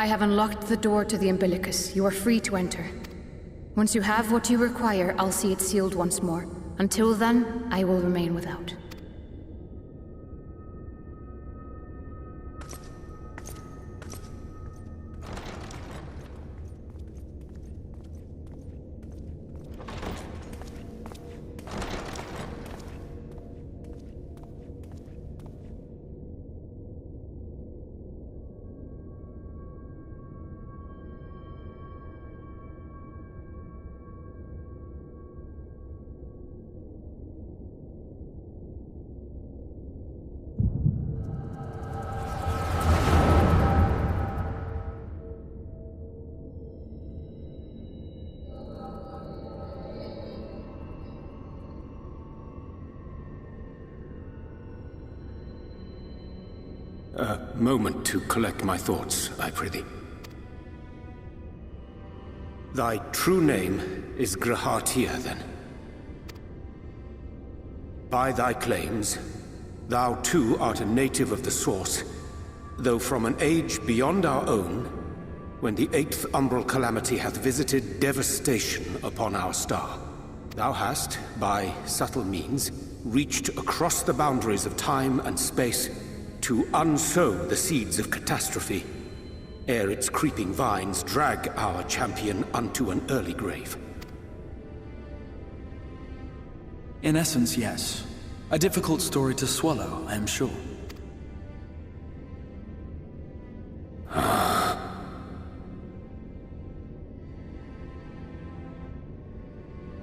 I have unlocked the door to the umbilicus. You are free to enter. Once you have what you require, I'll see it sealed once more. Until then, I will remain without. A moment to collect my thoughts, I prithee. Thy true name is Grahatir, then. By thy claims, thou too art a native of the Source, though from an age beyond our own, when the 8th umbral calamity hath visited devastation upon our star. Thou hast, by subtle means, reached across the boundaries of time and space to unsow the seeds of catastrophe, ere its creeping vines drag our champion unto an early grave. In essence, yes. A difficult story to swallow, I am sure.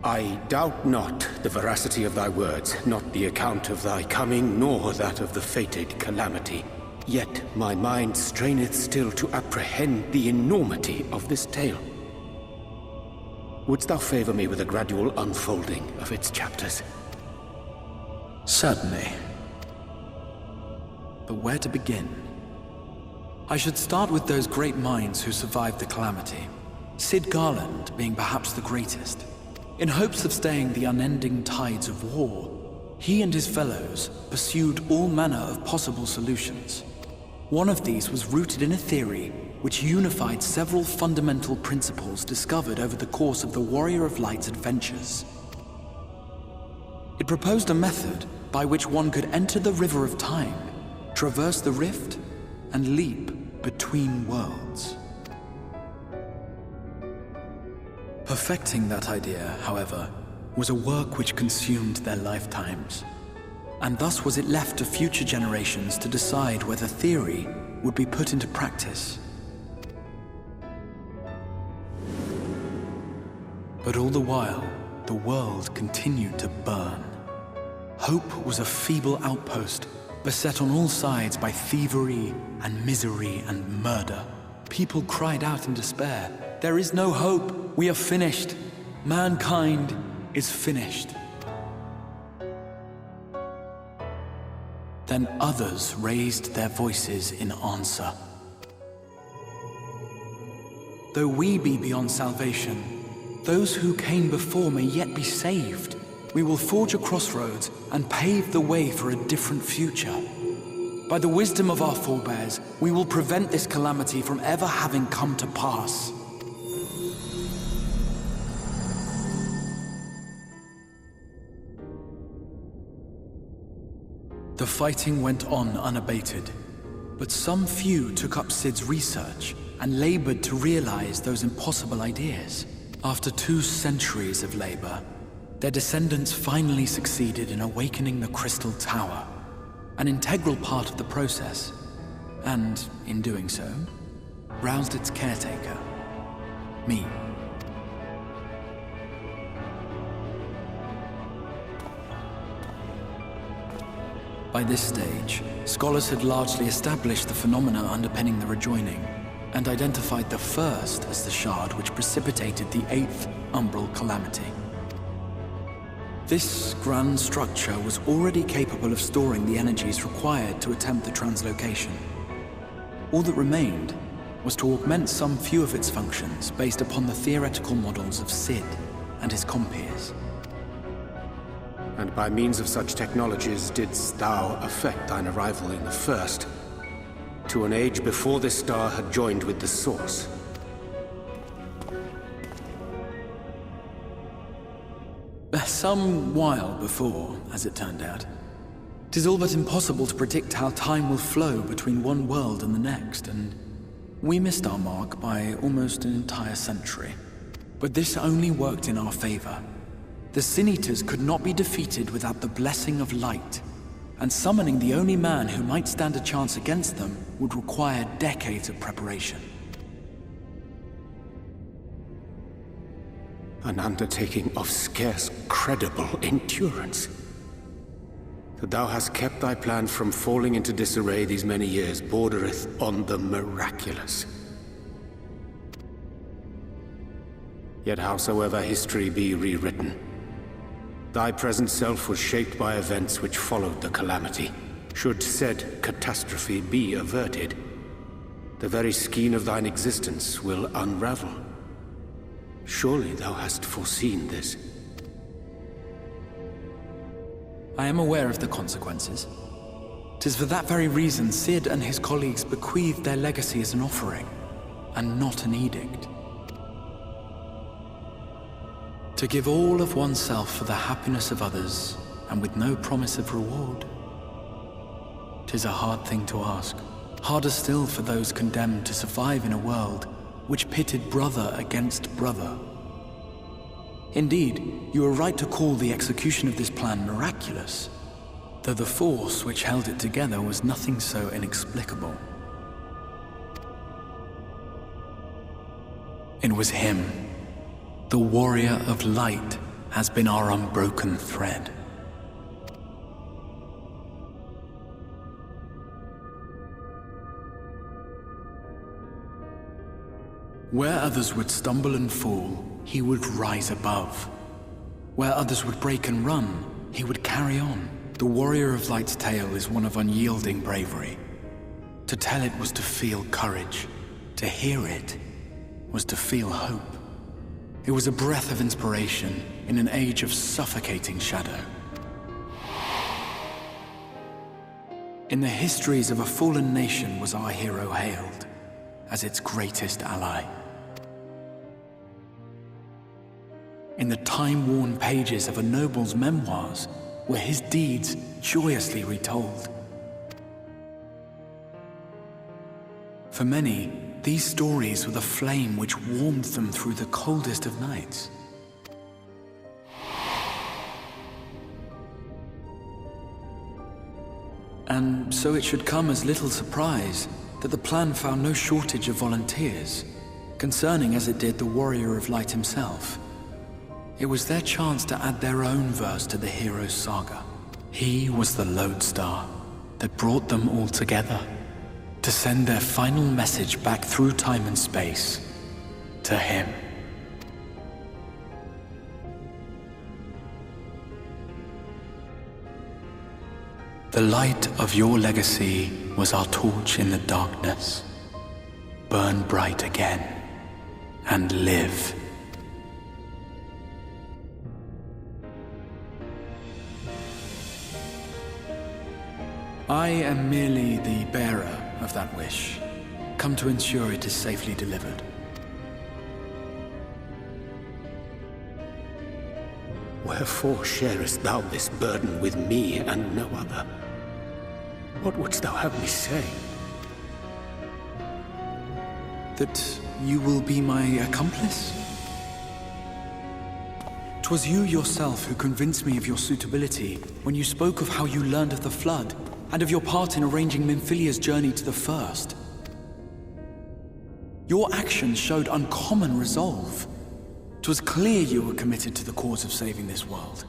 I doubt not the veracity of thy words, not the account of thy coming, nor that of the fated calamity. Yet my mind straineth still to apprehend the enormity of this tale. Wouldst thou favor me with a gradual unfolding of its chapters? Certainly. But where to begin? I should start with those great minds who survived the calamity. Sid Garland being perhaps the greatest. In hopes of staying the unending tides of war, he and his fellows pursued all manner of possible solutions. One of these was rooted in a theory which unified several fundamental principles discovered over the course of the Warrior of Light's adventures. It proposed a method by which one could enter the River of Time, traverse the rift, and leap between worlds. Perfecting that idea, however, was a work which consumed their lifetimes. And thus was it left to future generations to decide whether theory would be put into practice. But all the while, the world continued to burn. Hope was a feeble outpost, beset on all sides by thievery and misery and murder. People cried out in despair, "There is no hope! We are finished! Mankind is finished!" Then others raised their voices in answer. Though we be beyond salvation, those who came before may yet be saved. We will forge a crossroads and pave the way for a different future. By the wisdom of our forebears, we will prevent this calamity from ever having come to pass. The fighting went on unabated, but some few took up Sid's research and labored to realize those impossible ideas. After 2 centuries of labor, their descendants finally succeeded in awakening the Crystal Tower, an integral part of the process, and, in doing so, roused its caretaker, me. By this stage, scholars had largely established the phenomena underpinning the rejoining, and identified the first as the shard which precipitated the 8th umbral calamity. This grand structure was already capable of storing the energies required to attempt the translocation. All that remained was to augment some few of its functions based upon the theoretical models of Sid and his compeers. And by means of such technologies didst thou effect thine arrival in the first, to an age before this star had joined with the Source. Some while before, as it turned out. 'Tis all but impossible to predict how time will flow between one world and the next, and we missed our mark by almost an entire century. But this only worked in our favor. The Sin Eaters could not be defeated without the blessing of light, and summoning the only man who might stand a chance against them would require decades of preparation. An undertaking of scarce credible endurance. That thou hast kept thy plan from falling into disarray these many years bordereth on the miraculous. Yet howsoever history be rewritten, thy present self was shaped by events which followed the calamity. Should said catastrophe be averted, the very skein of thine existence will unravel. Surely thou hast foreseen this. I am aware of the consequences. 'Tis for that very reason Sid and his colleagues bequeathed their legacy as an offering, and not an edict. To give all of oneself for the happiness of others, and with no promise of reward. 'Tis a hard thing to ask. Harder still for those condemned to survive in a world which pitted brother against brother. Indeed, you are right to call the execution of this plan miraculous, though the force which held it together was nothing so inexplicable. It was him. The warrior of light has been our unbroken thread. Where others would stumble and fall, he would rise above. Where others would break and run, he would carry on. The warrior of light's tale is one of unyielding bravery. To tell it was to feel courage. To hear it was to feel hope. It was a breath of inspiration in an age of suffocating shadow. In the histories of a fallen nation was our hero hailed as its greatest ally. In the time-worn pages of a noble's memoirs were his deeds joyously retold. For many, these stories were the flame which warmed them through the coldest of nights. And so it should come as little surprise that the plan found no shortage of volunteers, concerning as it did the warrior of light himself. It was their chance to add their own verse to the hero's saga. He was the lodestar that brought them all together, to send their final message back through time and space to him. The light of your legacy was our torch in the darkness. Burn bright again and live. I am merely the bearer of that wish, come to ensure it is safely delivered. Wherefore sharest thou this burden with me and no other? What wouldst thou have me say? That you will be my accomplice? 'Twas you yourself who convinced me of your suitability when you spoke of how you learned of the Flood, and of your part in arranging Minfilia's journey to the First. Your actions showed uncommon resolve. 'Twas clear you were committed to the cause of saving this world.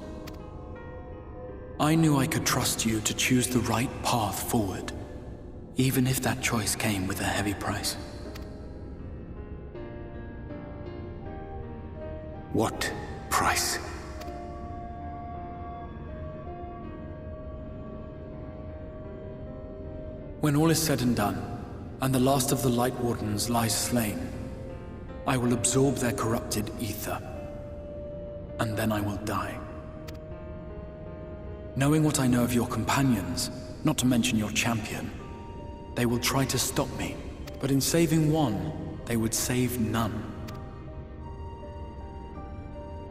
I knew I could trust you to choose the right path forward, even if that choice came with a heavy price. What price? When all is said and done, and the last of the Light Wardens lies slain, I will absorb their corrupted ether, and then I will die. Knowing what I know of your companions, not to mention your champion, they will try to stop me. But in saving one, they would save none.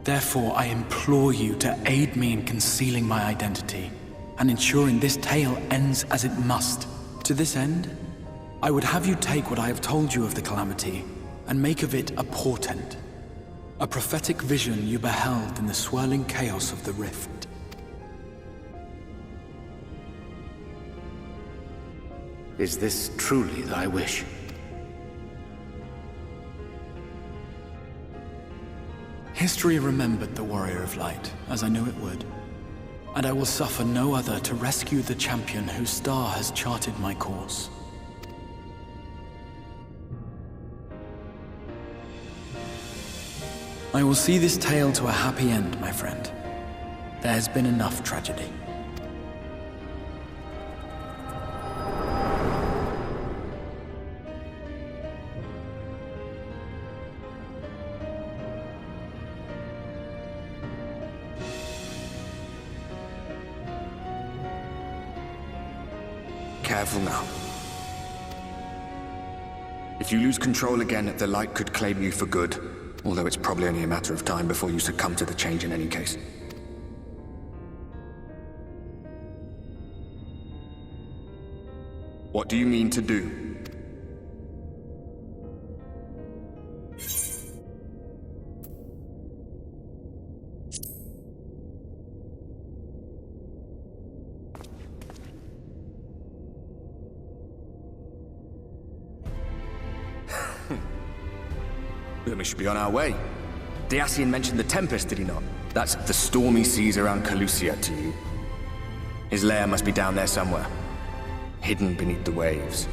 Therefore, I implore you to aid me in concealing my identity, and ensuring this tale ends as it must. To this end, I would have you take what I have told you of the Calamity, and make of it a portent. A prophetic vision you beheld in the swirling chaos of the Rift. Is this truly thy wish? History remembered the Warrior of Light, as I knew it would. And I will suffer no other to rescue the champion whose star has charted my course. I will see this tale to a happy end, my friend. There has been enough tragedy. Careful now. If you lose control again, the light could claim you for good, although it's probably only a matter of time before you succumb to the change in any case. What do you mean to do? We should be on our way. Dacian mentioned the Tempest, did he not? That's the stormy seas around Calusia to you. His lair must be down there somewhere, hidden beneath the waves.